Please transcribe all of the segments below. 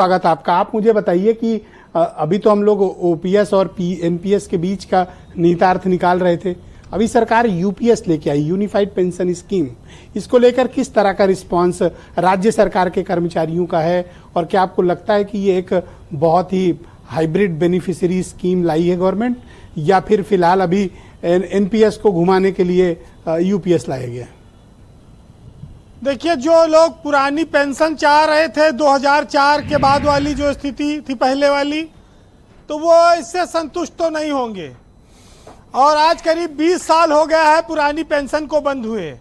स्वागत आपका। आप मुझे बताइए कि अभी तो हम लोग ओपीएस और एनपीएस के बीच का निहितार्थ निकाल रहे थे। अभी सरकार यूपीएस लेके आई, यूनिफाइड पेंशन स्कीम। इसको लेकर किस तरह का रिस्पांस राज्य सरकार के कर्मचारियों का है, और क्या आपको लगता है कि ये एक बहुत ही हाइब्रिड बेनिफिशियरी स्कीम लाई है गवर्नमेंट, या फिर फिलहाल अभी एनपीएस को घुमाने के लिए यूपीएस लाया गया? देखिए, जो लोग पुरानी पेंशन चाह रहे थे 2004 के बाद वाली जो स्थिति थी पहले वाली, तो वो इससे संतुष्ट तो नहीं होंगे। और आज करीब 20 साल हो गया है पुरानी पेंशन को बंद हुए,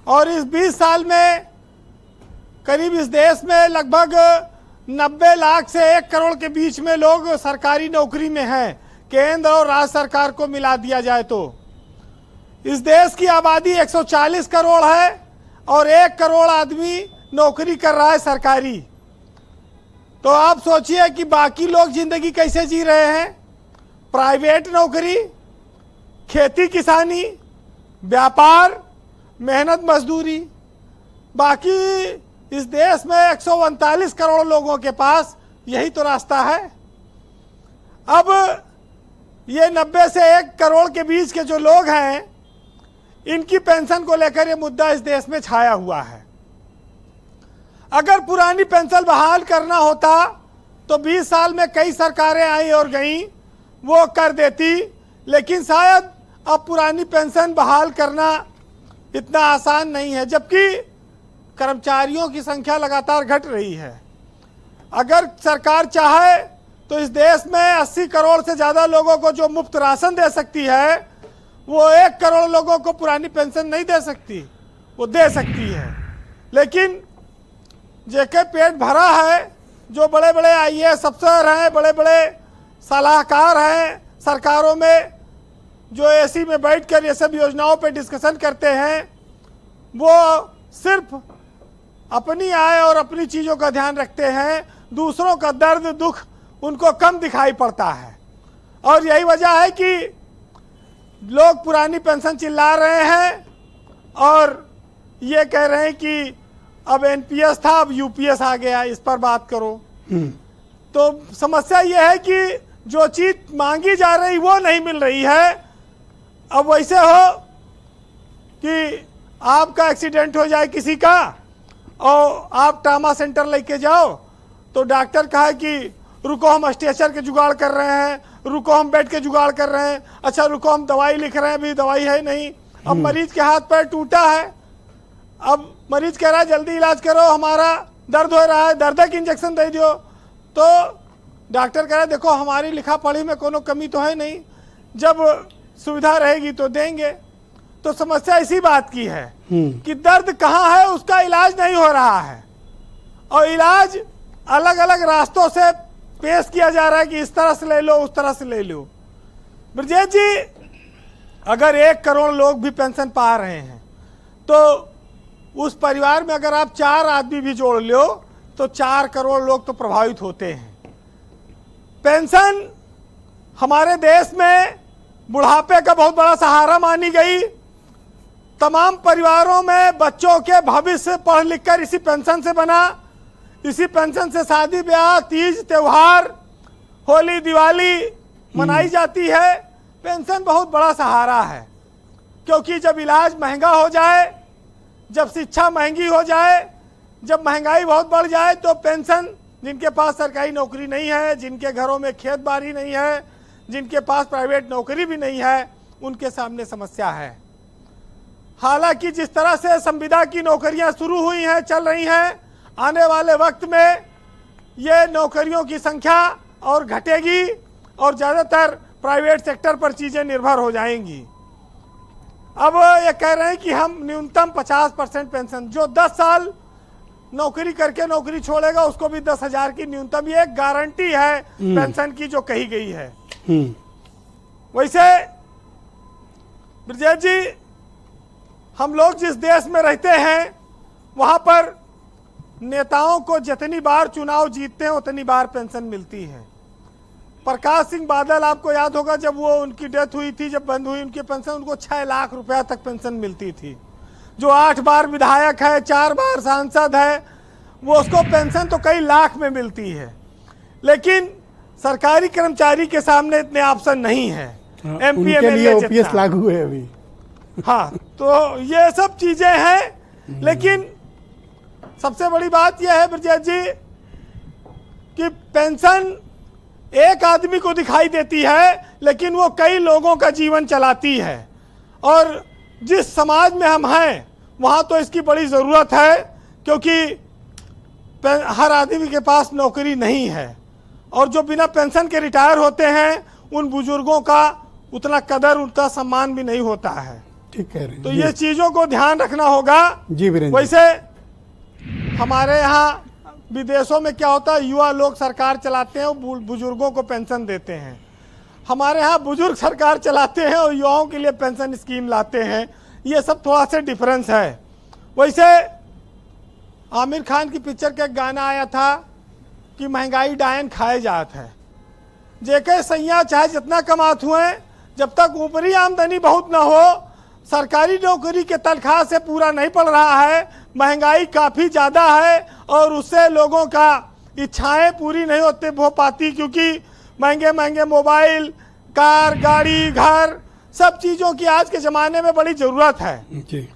और इस 20 साल में करीब इस देश में लगभग 90 लाख से 1 करोड़ के बीच में लोग सरकारी नौकरी में हैं। केंद्र और राज्य सरकार को मिला दिया जाए तो इस देश की आबादी 140 करोड़ है और 1 करोड़ आदमी नौकरी कर रहा है सरकारी। तो आप सोचिए कि बाकी लोग जिंदगी कैसे जी रहे हैं। प्राइवेट नौकरी, खेती किसानी, व्यापार, मेहनत मजदूरी। बाकी इस देश में 139 करोड़ लोगों के पास यही तो रास्ता है। अब ये 90 से 1 करोड़ के बीच के जो लोग हैं, इनकी पेंशन को लेकर ये मुद्दा इस देश में छाया हुआ है। अगर पुरानी पेंशन बहाल करना होता तो 20 साल में कई सरकारें आई और गईं, वो कर देती, लेकिन शायद अब पुरानी पेंशन बहाल करना इतना आसान नहीं है, जबकि कर्मचारियों की संख्या लगातार घट रही है। अगर सरकार चाहे तो इस देश में 80 करोड़ से ज़्यादा लोगों को जो मुफ्त राशन दे सकती है, वो 1 करोड़ लोगों को पुरानी पेंशन नहीं दे सकती। वो दे सकती है, लेकिन जेके पेट भरा है, जो बड़े बड़े आईएएस अफसर हैं, बड़े बड़े सलाहकार हैं सरकारों में, जो एसी में बैठकर ये सब योजनाओं पे डिस्कशन करते हैं, वो सिर्फ अपनी आय और अपनी चीज़ों का ध्यान रखते हैं। दूसरों का दर्द दुख उनको कम दिखाई पड़ता है, और यही वजह है कि लोग पुरानी पेंशन चिल्ला रहे हैं और ये कह रहे हैं कि अब एनपीएस था, अब यूपीएस आ गया, इस पर बात करो। तो समस्या ये है कि जो चीज मांगी जा रही वो नहीं मिल रही है। अब वैसे हो कि आपका एक्सीडेंट हो जाए किसी का और आप ट्रामा सेंटर लेके जाओ, तो डॉक्टर कहे कि रुको हम स्ट्रेचर के जुगाड़ कर रहे हैं, रुको हम बेड के जुगाड़ कर रहे हैं, अच्छा रुको हम दवाई लिख रहे हैं, अभी दवाई है नहीं। अब मरीज के हाथ पैर टूटा है, अब मरीज कह रहा है जल्दी इलाज करो, हमारा दर्द हो रहा है, दर्द इंजेक्शन दे दो। तो डॉक्टर कह रहा है देखो हमारी लिखा पढ़ी में कोनो कमी तो है नहीं, जब सुविधा रहेगी तो देंगे। तो समस्या इसी बात की है कि दर्द कहाँ है, उसका इलाज नहीं हो रहा है, और इलाज अलग अलग रास्तों से पेश किया जा रहा है कि इस तरह से ले लो, उस तरह से ले लो। ब्रजेश जी, अगर 1 करोड़ लोग भी पेंशन पा रहे हैं, तो उस परिवार में अगर आप 4 आदमी भी जोड़ लो तो 4 करोड़ लोग तो प्रभावित होते हैं। पेंशन हमारे देश में बुढ़ापे का बहुत बड़ा सहारा मानी गई। तमाम परिवारों में बच्चों के भविष्य पढ़ लिख कर इसी पेंशन से बना। इसी पेंशन से शादी ब्याह, तीज त्योहार, होली दिवाली मनाई जाती है। पेंशन बहुत बड़ा सहारा है, क्योंकि जब इलाज महंगा हो जाए, जब शिक्षा महंगी हो जाए, जब महंगाई बहुत बढ़ जाए, तो पेंशन, जिनके पास सरकारी नौकरी नहीं है, जिनके घरों में खेत बाड़ी नहीं है, जिनके पास प्राइवेट नौकरी भी नहीं है, उनके सामने समस्या है। हालांकि जिस तरह से संविदा की नौकरियां शुरू हुई हैं, चल रही हैं, आने वाले वक्त में ये नौकरियों की संख्या और घटेगी और ज़्यादातर प्राइवेट सेक्टर पर चीज़ें निर्भर हो जाएंगी। अब ये कह रहे हैं कि हम न्यूनतम 50% पेंशन, जो 10 साल नौकरी करके नौकरी छोड़ेगा उसको भी 10,000 की न्यूनतम, ये एक गारंटी है पेंशन की जो कही गई है। वैसे ब्रजेश जी, हम लोग जिस देश में रहते हैं वहाँ पर नेताओं को जितनी बार चुनाव जीतते हैं उतनी बार पेंशन मिलती है। प्रकाश सिंह बादल, आपको याद होगा जब वो उनकी डेथ हुई थी, जब बंद हुई उनकी पेंशन, उनको 6 लाख रुपया तक पेंशन मिलती थी। जो 8 बार विधायक है, 4 बार सांसद है, वो उसको पेंशन तो कई लाख में मिलती है, लेकिन सरकारी कर्मचारी के सामने इतने ऑप्शन नहीं है। एमपी उनके लिए एमएलए ओपीएस लागू है अभी। हाँ, तो ये सब चीजें हैं, लेकिन सबसे बड़ी बात यह है ब्रजेश जी कि पेंशन एक आदमी को दिखाई देती है, लेकिन वो कई लोगों का जीवन चलाती है। और जिस समाज में हम हैं वहाँ तो इसकी बड़ी ज़रूरत है, क्योंकि हर आदमी के पास नौकरी नहीं है, और जो बिना पेंशन के रिटायर होते हैं उन बुजुर्गों का उतना कदर, उतना सम्मान भी नहीं होता है। ठीक कह रहे हैं। तो ये चीज़ों को ध्यान रखना होगा जी वीरेंद्र। वैसे हमारे यहाँ विदेशों में क्या होता है, युवा लोग सरकार चलाते हैं और बुजुर्गों को पेंशन देते हैं। हमारे यहाँ बुजुर्ग सरकार चलाते हैं और युवाओं के लिए पेंशन स्कीम लाते हैं। ये सब थोड़ा सा डिफरेंस है। वैसे आमिर खान की पिक्चर का एक गाना आया था कि महंगाई डायन खाए जात है। जेके सैया चाहे जितना कमात हुए, जब तक ऊपरी आमदनी बहुत ना हो, सरकारी नौकरी के तनख्वाह से पूरा नहीं पड़ रहा है, महंगाई काफ़ी ज़्यादा है और उससे लोगों का इच्छाएं पूरी नहीं हो पाती, क्योंकि महंगे महंगे मोबाइल, कार, गाड़ी, घर, सब चीज़ों की आज के ज़माने में बड़ी ज़रूरत है। जी।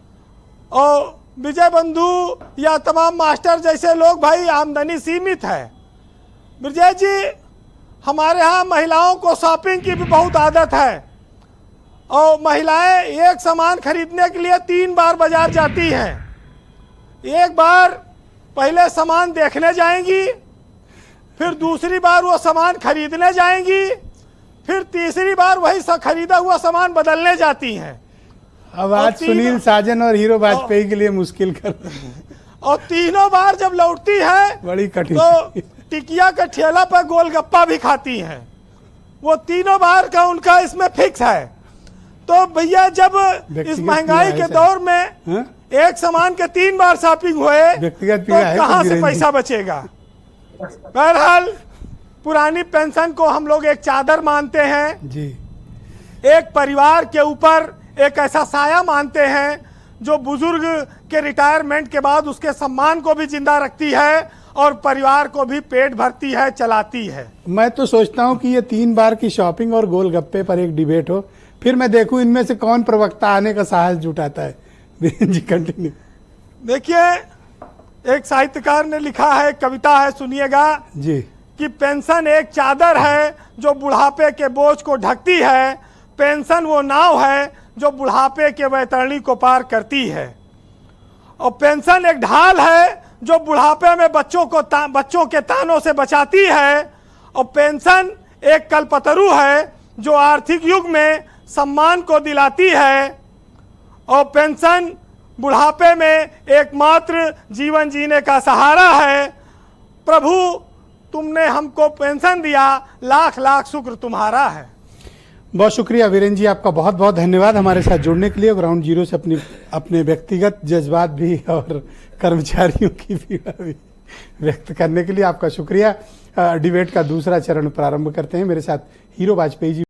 और विजय बंधु या तमाम मास्टर जैसे लोग, भाई आमदनी सीमित है। विजय जी, हमारे यहाँ महिलाओं को शॉपिंग की भी बहुत आदत है, और महिलाएं एक सामान खरीदने के लिए 3 बार बाजार जाती हैं। एक बार पहले सामान देखने जाएंगी, फिर दूसरी बार वो सामान खरीदने जाएंगी, फिर तीसरी बार वही खरीदा हुआ सामान बदलने जाती हैं। अब आज सुनील साजन और हीरो वाजपेयी के लिए मुश्किल कर, और तीनों बार जब लौटती है बड़ी कठिन, तो टिकिया का ठेला पर गोलगप्पा भी खाती हैं। वो तीनों बार का उनका इसमें फिक्स है। तो भैया, जब इस महंगाई के दौर में एक सामान के 3 बार शॉपिंग हुए, व्यक्तिगत तो कहाँ से पैसा बचेगा। बहरहाल पुरानी पेंशन को हम लोग एक चादर मानते हैं जी। एक परिवार के ऊपर एक ऐसा साया मानते हैं जो बुजुर्ग के रिटायरमेंट के बाद उसके सम्मान को भी जिंदा रखती है और परिवार को भी पेट भरती है, चलाती है। मैं तो सोचता हूँ कि ये 3 बार की शॉपिंग और गोलगप्पे पर एक डिबेट हो, फिर मैं देखूं इनमें से कौन प्रवक्ता आने का साहस जुटाता है। जी कंटिन्यू। देखिए, एक साहित्यकार ने लिखा है, कविता है, सुनिएगा जी। कि पेंशन एक चादर है जो बुढ़ापे के बोझ को ढकती है, पेंशन वो नाव है जो बुढ़ापे के वैतरणी को पार करती है, और पेंशन एक ढाल है जो बुढ़ापे में बच्चों के तानों से बचाती है, और पेंशन एक कल्पतरु है जो आर्थिक युग में सम्मान को दिलाती है, और पेंशन बुढ़ापे में एकमात्र जीवन जीने का सहारा है। प्रभु, तुमने हमको पेंशन दिया, लाख लाख शुक्र तुम्हारा है। बहुत शुक्रिया वीरेंद्र जी, आपका बहुत बहुत धन्यवाद हमारे साथ जुड़ने के लिए, ग्राउंड जीरो से अपने व्यक्तिगत जज्बात भी और कर्मचारियों की पीड़ा भी व्यक्त करने के लिए आपका शुक्रिया। डिबेट का दूसरा चरण प्रारंभ करते हैं। मेरे साथ हीरो वाजपेयी जी